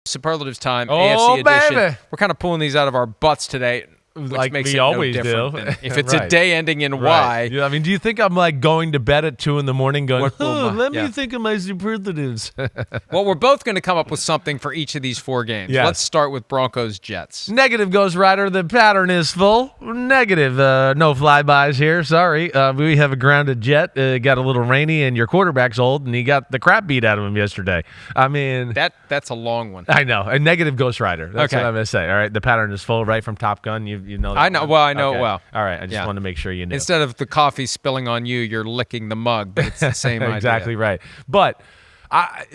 Superlatives time, Oh, AFC edition. baby. We're kind of pulling these out of our butts today, which Like makes we it always no different do. than if it's Right. a day ending in Right. Y. Yeah, I mean, do you think I'm like going to bed at 2 a.m. going, What will let yeah. me think of my superlatives? Well, we're both going to come up with something for each of these 4 games. Yes. Let's start with Broncos-Jets. Negative, Ghost Rider. The pattern is full. Negative. No flybys here. Sorry. We have a grounded Jet. Got a little rainy, and your quarterback's old, and he got the crap beat out of him yesterday. I mean, That's a long one. I know. A negative Ghost Rider. That's Okay. what I'm going to say. All right. The pattern is full, right from Top Gun. You know that I know. one? Well, I know Okay. it well. All right. I just Yeah. wanted to make sure you knew. Instead of the coffee spilling on you, you're licking the mug, but it's the same idea. Exactly right. But I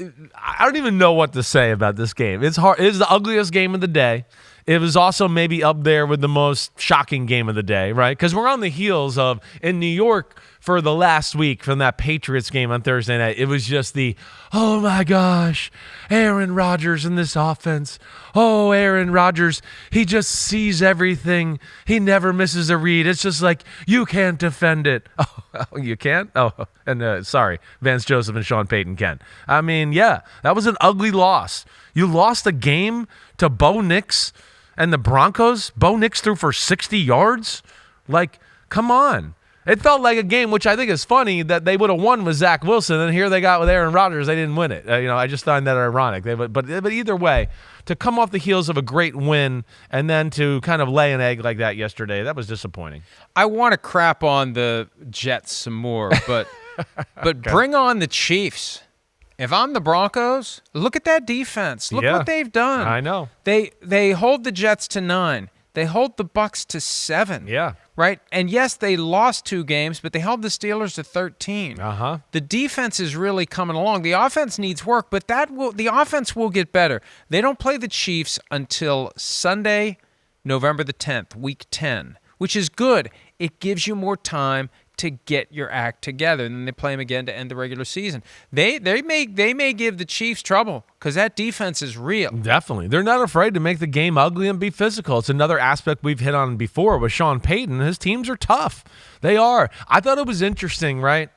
don't even know what to say about this game. It's hard. It's the ugliest game of the day. It was also maybe up there with the most shocking game of the day, right? Because we're on the heels of, in New York for the last week from that Patriots game on Thursday night, it was just oh my gosh, Aaron Rodgers in this offense. Oh, Aaron Rodgers, he just sees everything. He never misses a read. It's just like, you can't defend it. Oh, you can't? Oh, and sorry, Vance Joseph and Sean Payton can. I mean, yeah, that was an ugly loss. You lost a game to Bo Nix and the Broncos. Bo Nix threw for 60 yards. Like, come on. It felt like a game, which I think is funny, that they would have won with Zach Wilson, and here they got with Aaron Rodgers. They didn't win it. I just find that ironic. But either way, to come off the heels of a great win and then to kind of lay an egg like that yesterday, that was disappointing. I want to crap on the Jets some more, but bring on the Chiefs. If I'm the Broncos, look at that defense. Look what they've done. I know. They hold the Jets to 9. They hold the Bucs to 7. Yeah. Right? And yes, they lost 2 games, but they held the Steelers to 13. Uh-huh. The defense is really coming along. The offense needs work, but the offense will get better. They don't play the Chiefs until Sunday, November the 10th, week 10, which is good. It gives you more time to get your act together, and then they play them again to end the regular season. They may give the Chiefs trouble because that defense is real. Definitely. They're not afraid to make the game ugly and be physical. It's another aspect we've hit on before with Sean Payton. His teams are tough. They are. I thought it was interesting, right?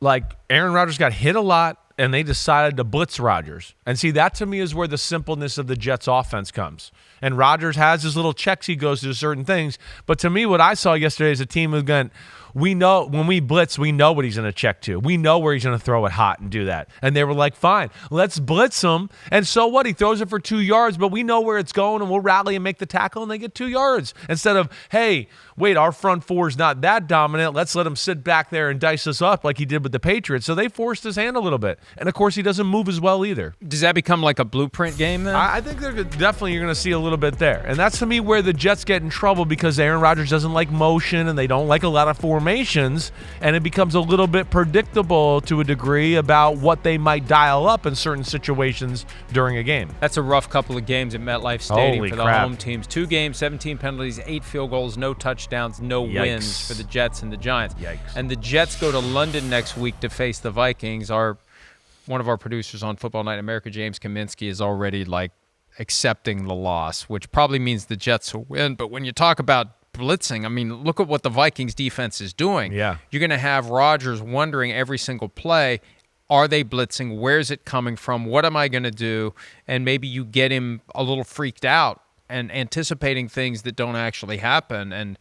Like, Aaron Rodgers got hit a lot, and they decided to blitz Rodgers. And see, that to me is where the simpleness of the Jets offense comes. And Rodgers has his little checks he goes to certain things. But to me, what I saw yesterday is a team who went, we know when we blitz, we know what he's going to check to. We know where he's going to throw it hot and do that. And they were like, fine, let's blitz him. And so what? He throws it for 2 yards, but we know where it's going, and we'll rally and make the tackle, and they get 2 yards. Instead of, hey, wait, our front four is not that dominant. Let's let him sit back there and dice us up like he did with the Patriots. So they forced his hand a little bit. And, of course, he doesn't move as well either. Does that become like a blueprint game then? I think definitely you're going to see a little bit there. And that's, to me, where the Jets get in trouble because Aaron Rodgers doesn't like motion and they don't like a lot of formations, and it becomes a little bit predictable to a degree about what they might dial up in certain situations during a game. That's a rough couple of games at MetLife Stadium Holy for the crap. home teams. 2 games, 17 penalties, 8 field goals, no touchdowns, no Yikes. wins for the Jets and the Giants. Yikes. And the Jets go to London next week to face the Vikings. One of our producers on Football Night in America, James Kaminsky, is already accepting the loss, which probably means the Jets will win. But when you talk about blitzing, I mean, look at what the Vikings defense is doing. Yeah. You're going to have Rodgers wondering every single play, are they blitzing? Where's it coming from? What am I going to do? And maybe you get him a little freaked out and anticipating things that don't actually happen. And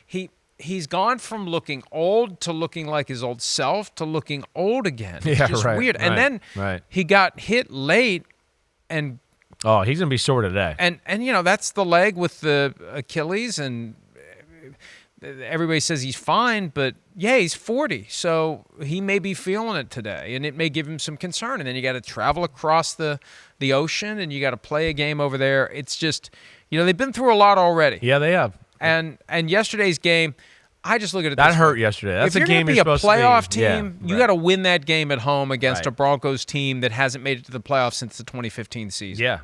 he's gone from looking old to looking like his old self to looking old again. It's just weird. And then he got hit late, and oh, he's going to be sore today. And that's the leg with the Achilles, and everybody says he's fine, but yeah, he's 40, so he may be feeling it today, and it may give him some concern. And then you got to travel across the ocean, and you got to play a game over there. It's just, they've been through a lot already. Yeah, they have. And yesterday's game, I just look at it that this hurt way. yesterday. That's if a game you're you're going supposed to be a playoff to be. team, you got to win that game at home against a Broncos team that hasn't made it to the playoffs since the 2015 season. Yeah,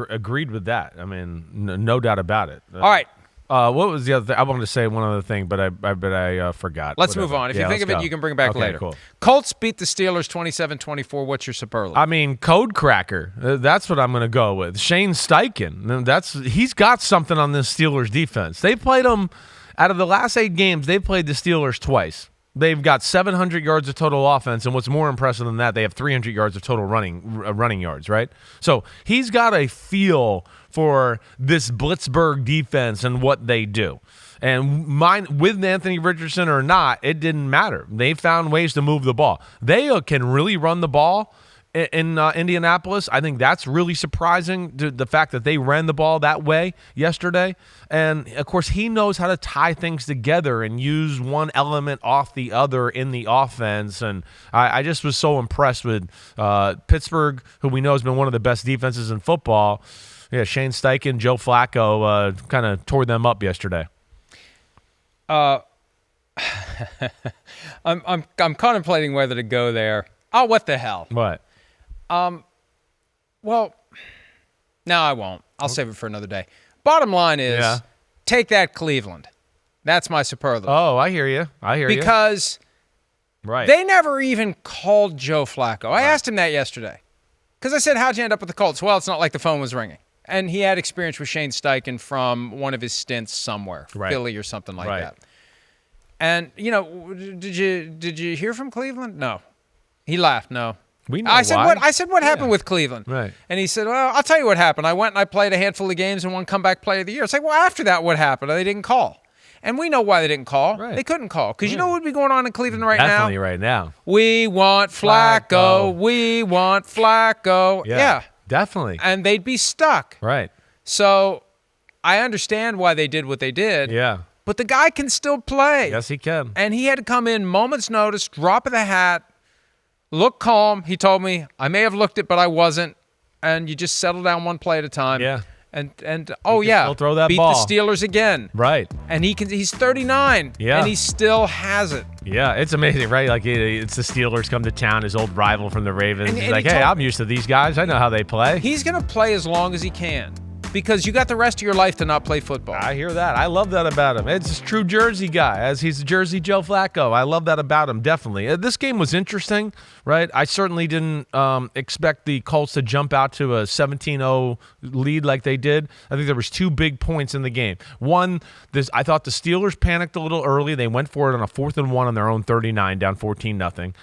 agreed with that. I mean, no doubt about it. All right. What was the other thing? I wanted to say one other thing, but I forgot. Let's move on. If you think of it, you can bring it back later. Cool. Colts beat the Steelers 27-24. What's your superlative? I mean, code cracker. That's what I'm going to go with. Shane Steichen. He's got something on this Steelers defense. They played them out of the last 8 games. They played the Steelers twice. They've got 700 yards of total offense, and what's more impressive than that, they have 300 yards of total running yards, right? So he's got a feel for this Blitzburg defense and what they do. And with Anthony Richardson or not, it didn't matter. They found ways to move the ball. They can really run the ball in Indianapolis. I think that's really surprising, the fact that they ran the ball that way yesterday. And, of course, he knows how to tie things together and use one element off the other in the offense. And I just was so impressed with Pittsburgh, who we know has been one of the best defenses in football. Yeah, Shane Steichen, Joe Flacco kind of tore them up yesterday. I'm contemplating whether to go there. Oh, what the hell? What? Well, no, I won't. I'll save it for another day. Bottom line is, take that Cleveland. That's my superlative. Oh, I hear you. Because they never even called Joe Flacco. I asked him that yesterday. Because I said, how'd you end up with the Colts? Well, it's not like the phone was ringing. And he had experience with Shane Steichen from one of his stints somewhere, Philly or something like that. And, did you hear from Cleveland? No. He laughed, no. We know I said, why. what happened with Cleveland? Right. And he said, well, I'll tell you what happened. I went and I played a handful of games and won comeback player of the year. It's like, well, after that, what happened? They didn't call. And we know why they didn't call. Right. They couldn't call. Because you know what would be going on in Cleveland right Definitely now? right now. We want Flacco. We want Flacco. Yeah. Definitely. And they'd be stuck. Right. So I understand why they did what they did. Yeah. But the guy can still play. Yes, he can. And he had to come in moment's notice, drop of the hat, look calm. He told me, I may have looked it, but I wasn't. And you just settle down one play at a time. Yeah. And still throw that beat ball. the Steelers again. Right. And he's 39. Yeah. And he still has it. Yeah, it's amazing, right? Like, it's the Steelers come to town, his old rival from the Ravens. And he's like, hey, I'm used to these guys. I know how they play. He's going to play as long as he can. Because you got the rest of your life to not play football. I hear that. I love that about him. It's a true Jersey guy, as he's a Jersey Joe Flacco. I love that about him, definitely. This game was interesting, right? I certainly didn't expect the Colts to jump out to a 17-0 lead like they did. I think there was two big points in the game. One, I thought the Steelers panicked a little early. They went for it on a 4th and 1 on their own 39, down 14-0.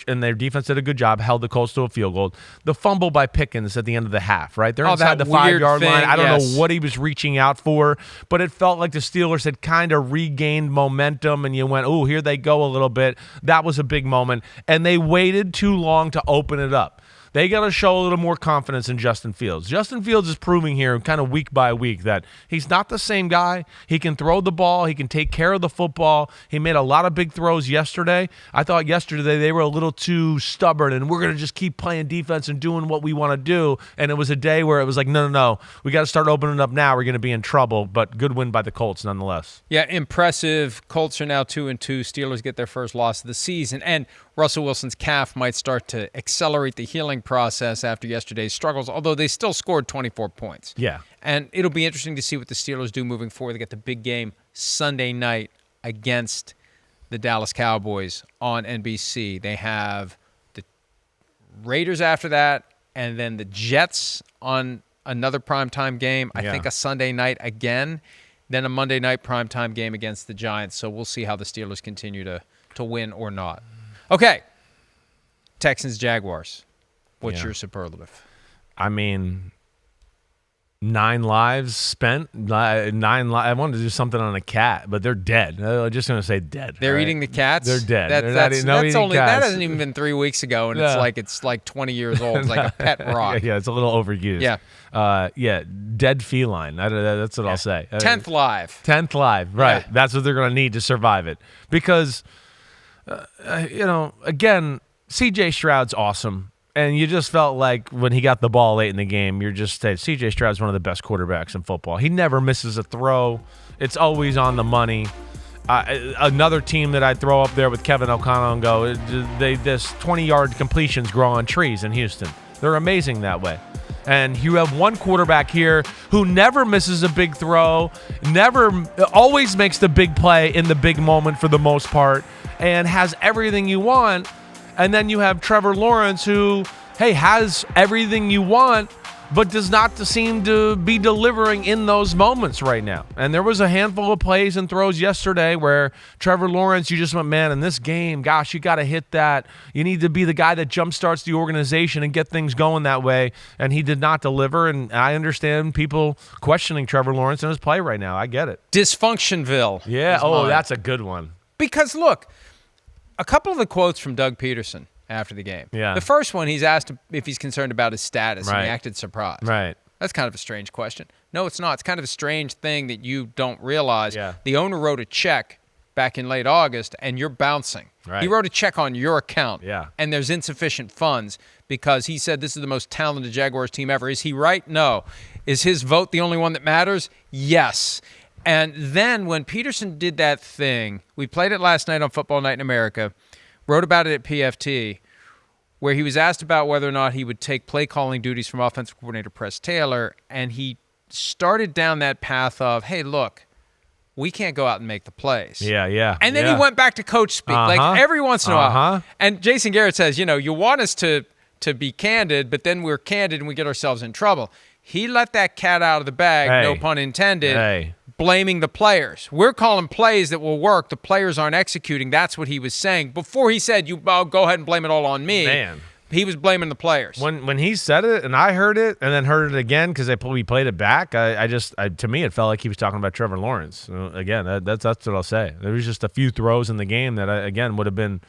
And their defense did a good job, held the Colts to a field goal. The fumble by Pickens at the end of the half, right? They're inside the 5-yard line. I don't know what he was reaching out for, but it felt like the Steelers had kind of regained momentum, and you went, oh, here they go a little bit. That was a big moment, and they waited too long to open it up. They got to show a little more confidence in Justin Fields. Justin Fields is proving here kind of week by week that he's not the same guy. He can throw the ball. He can take care of the football. He made a lot of big throws yesterday. I thought yesterday they were a little too stubborn, and we're going to just keep playing defense and doing what we want to do. And it was a day where it was like, no. We got to start opening up now. We're going to be in trouble, but good win by the Colts nonetheless. Yeah, impressive. Colts are now 2-2. Steelers get their first loss of the season. And Russell Wilson's calf might start to accelerate the healing process after yesterday's struggles, although they still scored 24 points. Yeah. And it'll be interesting to see what the Steelers do moving forward. They get the big game Sunday night against the Dallas Cowboys on NBC. They have the Raiders after that, and then the Jets on another primetime game. I think a Sunday night again, then a Monday night primetime game against the Giants. So we'll see how the Steelers continue to win or not. Okay. Texans-Jaguars. What's your superlative? I mean, 9 lives spent. I wanted to do something on a cat, but they're dead. I'm just going to say dead. They're eating the cats? They're dead. That hasn't even been 3 weeks ago, and it's like 20 years old. It's like a pet rock. Yeah, it's a little overused. Yeah. Dead feline. That's what I'll say. 10th live. 10th live, right. Yeah. That's what they're going to need to survive it. Because, again, C.J. Stroud's awesome. And you just felt like when he got the ball late in the game, you're just saying C.J. Stroud's one of the best quarterbacks in football. He never misses a throw. It's always on the money. Another team that I'd throw up there with Kevin O'Connell and go, this 20-yard completions grow on trees in Houston. They're amazing that way. And you have one quarterback here who never misses a big throw, always makes the big play in the big moment for the most part, and has everything you want. And then you have Trevor Lawrence who, has everything you want, but does not seem to be delivering in those moments right now. And there was a handful of plays and throws yesterday where Trevor Lawrence, you just went, man, in this game, gosh, you got to hit that. You need to be the guy that jumpstarts the organization and get things going that way. And he did not deliver. And I understand people questioning Trevor Lawrence in his play right now. I get it. Dysfunctionville. Yeah. Oh, that's a good one. Because, look, a couple of the quotes from Doug Peterson after the game. Yeah. The first one, he's asked if he's concerned about his status, and he acted surprised. Right. That's kind of a strange question. No, it's not. It's kind of a strange thing that you don't realize. Yeah. The owner wrote a check back in late August, and you're bouncing. Right. He wrote a check on your account, Yeah. and there's insufficient funds because he said this is the most talented Jaguars team ever. Is he right? No. Is his vote the only one that matters? Yes. And then when Peterson did that thing, we played it last night on Football Night in America, wrote about it at PFT, where he was asked about whether or not he would take play calling duties from offensive coordinator Press Taylor, and he started down that path of, hey, look, we can't go out and make the plays. Yeah, yeah. And then he went back to coach speak, like every once in a while. And Jason Garrett says, you want us to be candid, but then we're candid and we get ourselves in trouble. He let that cat out of the bag, no pun intended, blaming the players. We're calling plays that will work. The players aren't executing. That's what he was saying. Before he said, go ahead and blame it all on me, Man. He was blaming the players. When he said it, and I heard it, and then heard it again because we played it back, to me, it felt like he was talking about Trevor Lawrence. Again, that's what I'll say. There was just a few throws in the game that, again, would have been,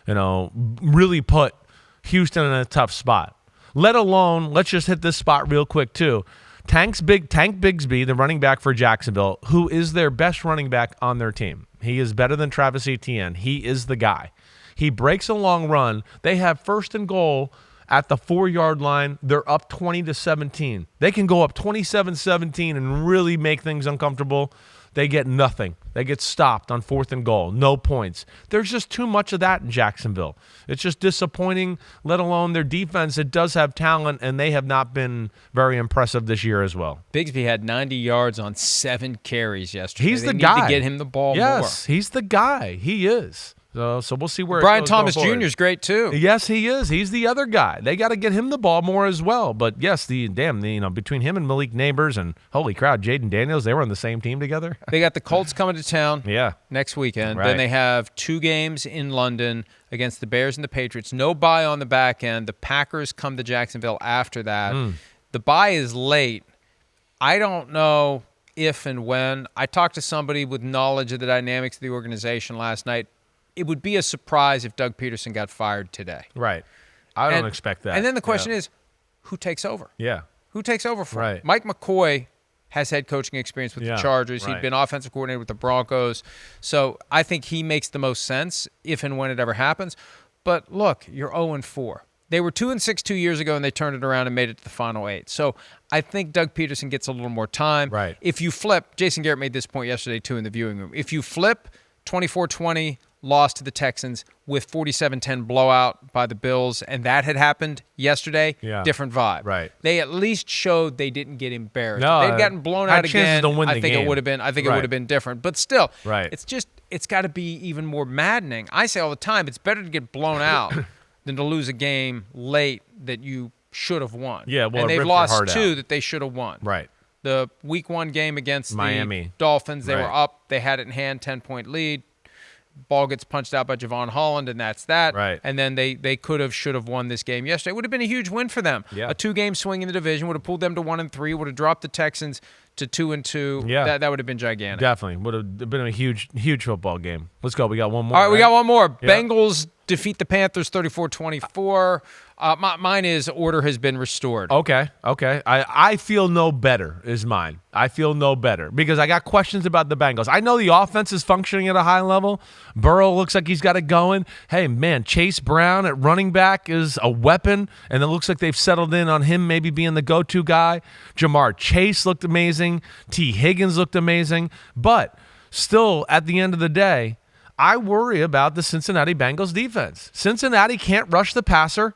really put Houston in a tough spot. Let alone, let's just hit this spot real quick, too. Tank Bigsby, the running back for Jacksonville, who is their best running back on their team. He is better than Travis Etienne. He is the guy. He breaks a long run. They have 1st and goal at the 4-yard line. They're up 20-17. They can go up 27-17 and really make things uncomfortable. They get nothing. They get stopped on 4th and goal. No points. There's just too much of that in Jacksonville. It's just disappointing, let alone their defense. It does have talent, and they have not been very impressive this year as well. Bigsby had 90 yards on 7 carries yesterday. He's the guy. guy. Need to get him the ball more. Yes, he's the guy. He is. So we'll see where Brian it goes Thomas going forward. Jr. is great too. Yes, he is. He's the other guy. They got to get him the ball more as well. But yes, between him and Malik Neighbors and holy crowd, Jaden Daniels, they were on the same team together. They got the Colts coming to town next weekend. Right. Then they have 2 games in London against the Bears and the Patriots. No bye on the back end. The Packers come to Jacksonville after that. The bye is late. I don't know if and when. I talked to somebody with knowledge of the dynamics of the organization last night. It would be a surprise if Doug Peterson got fired today. Right. I don't expect that. And then the question is, who takes over? Yeah. Who takes over for him? Right. Mike McCoy has head coaching experience with the Chargers. Right. He'd been offensive coordinator with the Broncos. So I think he makes the most sense if and when it ever happens. But look, you're 0-4. They were 2-6 2 years ago, and they turned it around and made it to the final 8. So I think Doug Peterson gets a little more time. Right. If you flip, Jason Garrett made this point yesterday, too, in the viewing room. If you flip 24-20, loss to the Texans with 47-10 blowout by the Bills, and that had happened yesterday, different vibe. Right. They at least showed they didn't get embarrassed. No, if they'd gotten blown out again, I think it would have been different. But still, it's got to be even more maddening. I say all the time, it's better to get blown out than to lose a game late that you should have won. Yeah, well, and they've lost 2 that they should have won. Right. The Week 1 game against Miami the Dolphins, they were up. They had it in hand, 10-point lead. Ball gets punched out by Javon Holland, and that's that. Right. And then they should have won this game yesterday. It would have been a huge win for them. Yeah. A 2-game swing in the division would have pulled them to 1-3, would have dropped the Texans to 2-2. Yeah. That would have been gigantic. Definitely. Would have been a huge football game. Let's go. We got one more. All right, we got one more. Yeah. Bengals defeat the Panthers 34-24. Mine is order has been restored. Okay. I feel no better is mine. I feel no better because I got questions about the Bengals. I know the offense is functioning at a high level. Burrow looks like he's got it going. Hey, man, Chase Brown at running back is a weapon, and it looks like they've settled in on him maybe being the go-to guy. Jamar Chase looked amazing. T. Higgins looked amazing. But still, at the end of the day, I worry about the Cincinnati Bengals defense. Cincinnati can't rush the passer,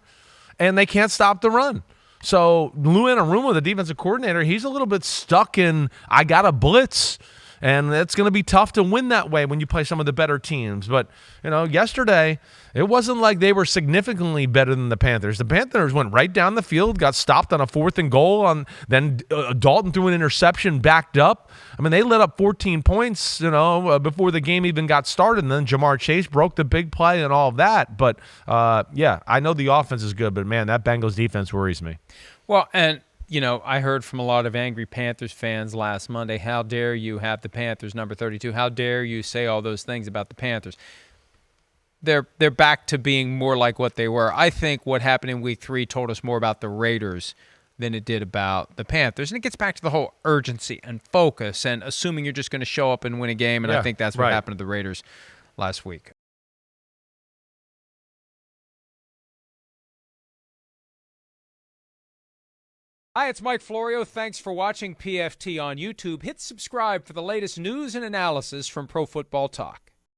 and they can't stop the run. So Lou Anarumo, the defensive coordinator, he's a little bit stuck in, I got to blitz. And it's going to be tough to win that way when you play some of the better teams. But, yesterday, it wasn't like they were significantly better than the Panthers. The Panthers went right down the field, got stopped on a 4th and goal, then Dalton threw an interception, backed up. I mean, they let up 14 points, before the game even got started. And then Jamar Chase broke the big play and all of that. But, I know the offense is good, but, man, that Bengals defense worries me. Well, and I heard from a lot of angry Panthers fans last Monday, how dare you have the Panthers number 32? How dare you say all those things about the Panthers? They're back to being more like what they were. I think what happened in week 3 told us more about the Raiders than it did about the Panthers. And it gets back to the whole urgency and focus and assuming you're just going to show up and win a game. And I think that's what happened to the Raiders last week. Hi, it's Mike Florio. Thanks for watching PFT on YouTube. Hit subscribe for the latest news and analysis from Pro Football Talk.